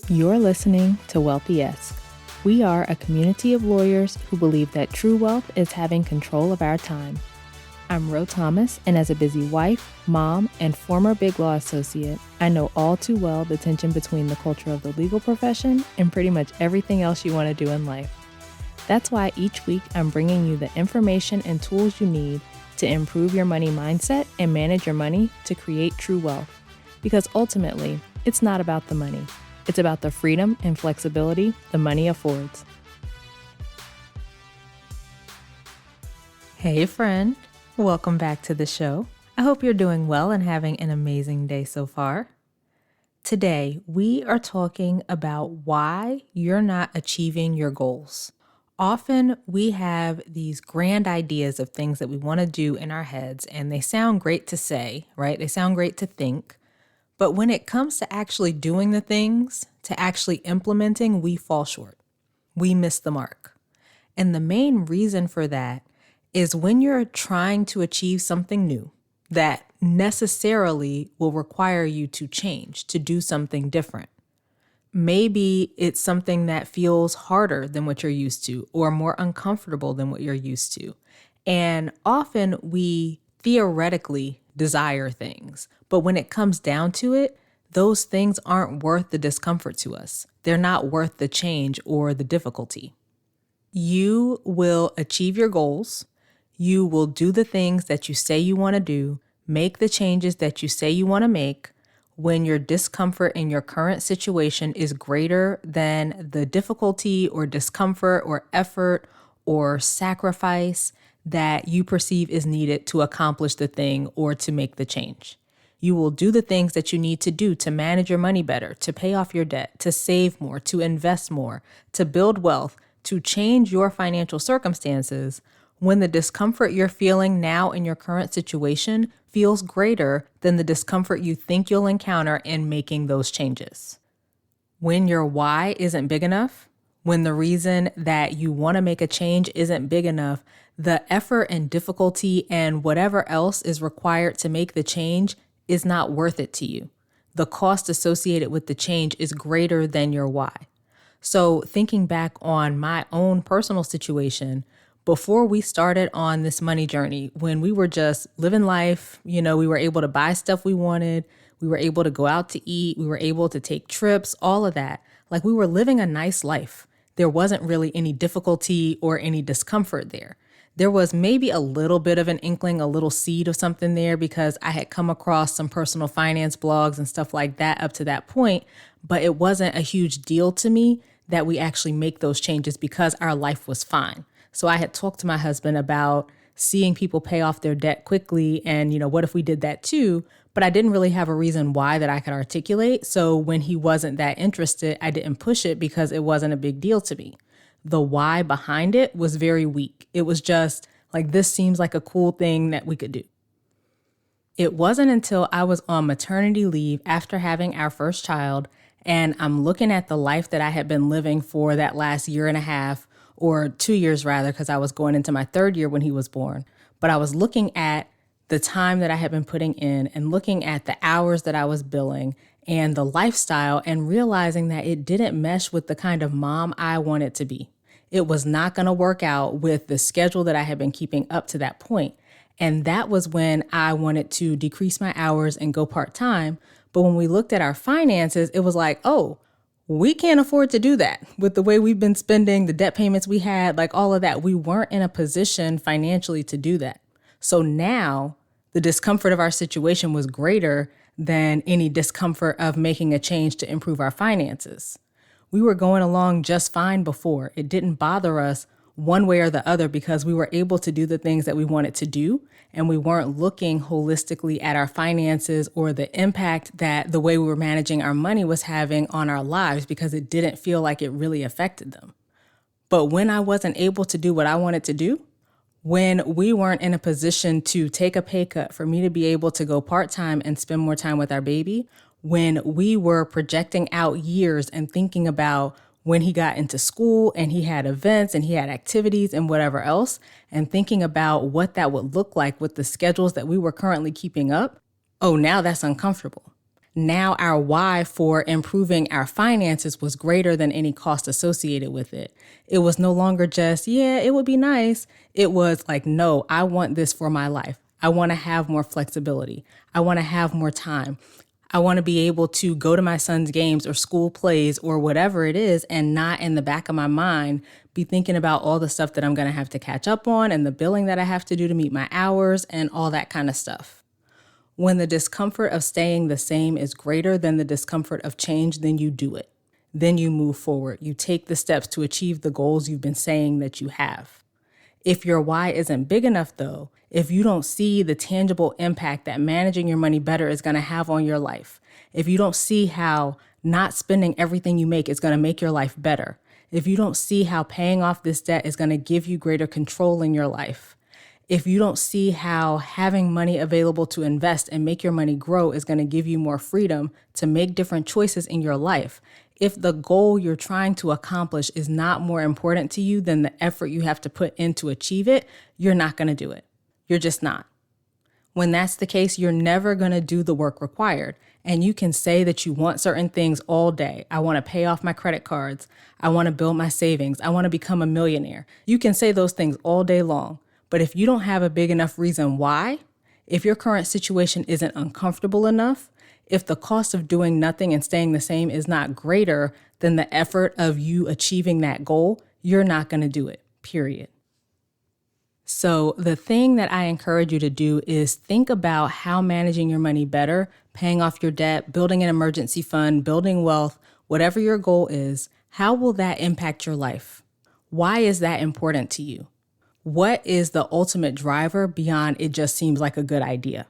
You're listening to Wealthy-esque. We are a community of lawyers who believe that true wealth is having control of our time. I'm Ro Thomas, and as a busy wife, mom, and former Big Law associate, I know all too well the tension between the culture of the legal profession and pretty much everything else you want to do in life. That's why each week I'm bringing you the information and tools you need to improve your money mindset and manage your money to create true wealth. Because ultimately, it's not about the money. It's about the freedom and flexibility the money affords. Hey friend, welcome back to the show. I hope you're doing well and having an amazing day so far. Today, we are talking about why you're not achieving your goals. Often we have these grand ideas of things that we want to do in our heads, and they sound great to say, right? They sound great to think. But when it comes to actually doing the things, to actually implementing, we fall short. We miss the mark. And the main reason for that is when you're trying to achieve something new that necessarily will require you to change, to do something different. Maybe it's something that feels harder than what you're used to or more uncomfortable than what you're used to. And often we theoretically desire things, but when it comes down to it, those things aren't worth the discomfort to us. They're not worth the change or the difficulty. You will achieve your goals. You will do the things that you say you want to do, make the changes that you say you want to make when your discomfort in your current situation is greater than the difficulty or discomfort or effort or sacrifice that you perceive is needed to accomplish the thing or to make the change. You will do the things that you need to do to manage your money better, to pay off your debt, to save more, to invest more, to build wealth, to change your financial circumstances when the discomfort you're feeling now in your current situation feels greater than the discomfort you think you'll encounter in making those changes. When your why isn't big enough, when the reason that you want to make a change isn't big enough, the effort and difficulty and whatever else is required to make the change is not worth it to you. The cost associated with the change is greater than your why. So thinking back on my own personal situation, before we started on this money journey, when we were just living life, we were able to buy stuff we wanted, we were able to go out to eat, we were able to take trips, all of that. Like we were living a nice life. There wasn't really any difficulty or any discomfort there. There was maybe a little bit of an inkling, a little seed of something there because I had come across some personal finance blogs and stuff like that up to that point, but it wasn't a huge deal to me that we actually make those changes because our life was fine. So I had talked to my husband about seeing people pay off their debt quickly and, what if we did that too? But I didn't really have a reason why that I could articulate. So when he wasn't that interested, I didn't push it because it wasn't a big deal to me. The why behind it was very weak. It was just like, this seems like a cool thing that we could do. It wasn't until I was on maternity leave after having our first child, and I'm looking at the life that I had been living for that last year and a half, or 2 years rather, because I was going into my third year when he was born. But I was looking at the time that I had been putting in and looking at the hours that I was billing and the lifestyle and realizing that it didn't mesh with the kind of mom I wanted to be. It was not going to work out with the schedule that I had been keeping up to that point. And that was when I wanted to decrease my hours and go part-time. But when we looked at our finances, it was like, oh, we can't afford to do that with the way we've been spending, the debt payments we had, like all of that. We weren't in a position financially to do that. So now the discomfort of our situation was greater than any discomfort of making a change to improve our finances. We were going along just fine before. It didn't bother us one way or the other because we were able to do the things that we wanted to do. And we weren't looking holistically at our finances or the impact that the way we were managing our money was having on our lives because it didn't feel like it really affected them. But when I wasn't able to do what I wanted to do, when we weren't in a position to take a pay cut for me to be able to go part-time and spend more time with our baby, when we were projecting out years and thinking about when he got into school and he had events and he had activities and whatever else, and thinking about what that would look like with the schedules that we were currently keeping up, oh, now that's uncomfortable. Now our why for improving our finances was greater than any cost associated with it. It was no longer just, yeah, it would be nice. It was like, no, I want this for my life. I want to have more flexibility. I want to have more time. I want to be able to go to my son's games or school plays or whatever it is, and not in the back of my mind be thinking about all the stuff that I'm going to have to catch up on and the billing that I have to do to meet my hours and all that kind of stuff. When the discomfort of staying the same is greater than the discomfort of change, then you do it. Then you move forward. You take the steps to achieve the goals you've been saying that you have. If your why isn't big enough, though, if you don't see the tangible impact that managing your money better is going to have on your life, if you don't see how not spending everything you make is going to make your life better, if you don't see how paying off this debt is going to give you greater control in your life, if you don't see how having money available to invest and make your money grow is going to give you more freedom to make different choices in your life, if the goal you're trying to accomplish is not more important to you than the effort you have to put in to achieve it, you're not going to do it. You're just not. When that's the case, you're never going to do the work required. And you can say that you want certain things all day. I want to pay off my credit cards. I want to build my savings. I want to become a millionaire. You can say those things all day long. But if you don't have a big enough reason why, if your current situation isn't uncomfortable enough, if the cost of doing nothing and staying the same is not greater than the effort of you achieving that goal, you're not going to do it, period. So the thing that I encourage you to do is think about how managing your money better, paying off your debt, building an emergency fund, building wealth, whatever your goal is, how will that impact your life? Why is that important to you? What is the ultimate driver beyond it just seems like a good idea?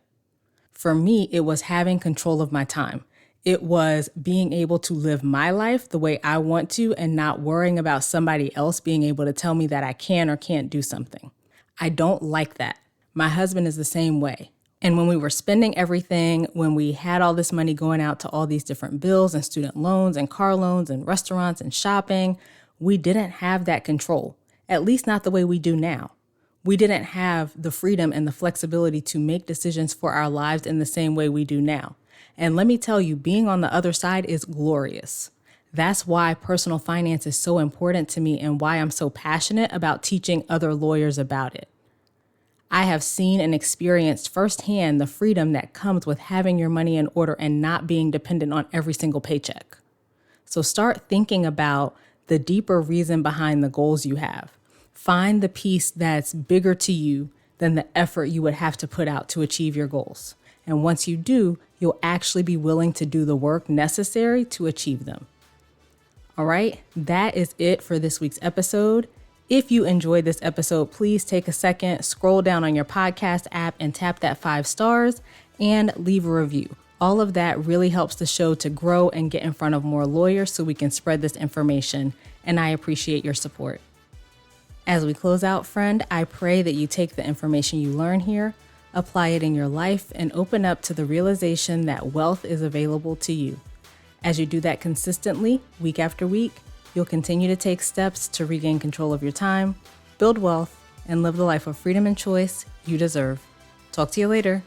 For me, it was having control of my time. It was being able to live my life the way I want to and not worrying about somebody else being able to tell me that I can or can't do something. I don't like that. My husband is the same way. And when we were spending everything, when we had all this money going out to all these different bills and student loans and car loans and restaurants and shopping, we didn't have that control, at least not the way we do now. We didn't have the freedom and the flexibility to make decisions for our lives in the same way we do now. And let me tell you, being on the other side is glorious. That's why personal finance is so important to me and why I'm so passionate about teaching other lawyers about it. I have seen and experienced firsthand the freedom that comes with having your money in order and not being dependent on every single paycheck. So start thinking about the deeper reason behind the goals you have. Find the piece that's bigger to you than the effort you would have to put out to achieve your goals. And once you do, you'll actually be willing to do the work necessary to achieve them. All right, that is it for this week's episode. If you enjoyed this episode, please take a second, scroll down on your podcast app and tap that 5 stars and leave a review. All of that really helps the show to grow and get in front of more lawyers so we can spread this information, and I appreciate your support. As we close out, friend, I pray that you take the information you learn here, apply it in your life, and open up to the realization that wealth is available to you. As you do that consistently, week after week, you'll continue to take steps to regain control of your time, build wealth, and live the life of freedom and choice you deserve. Talk to you later.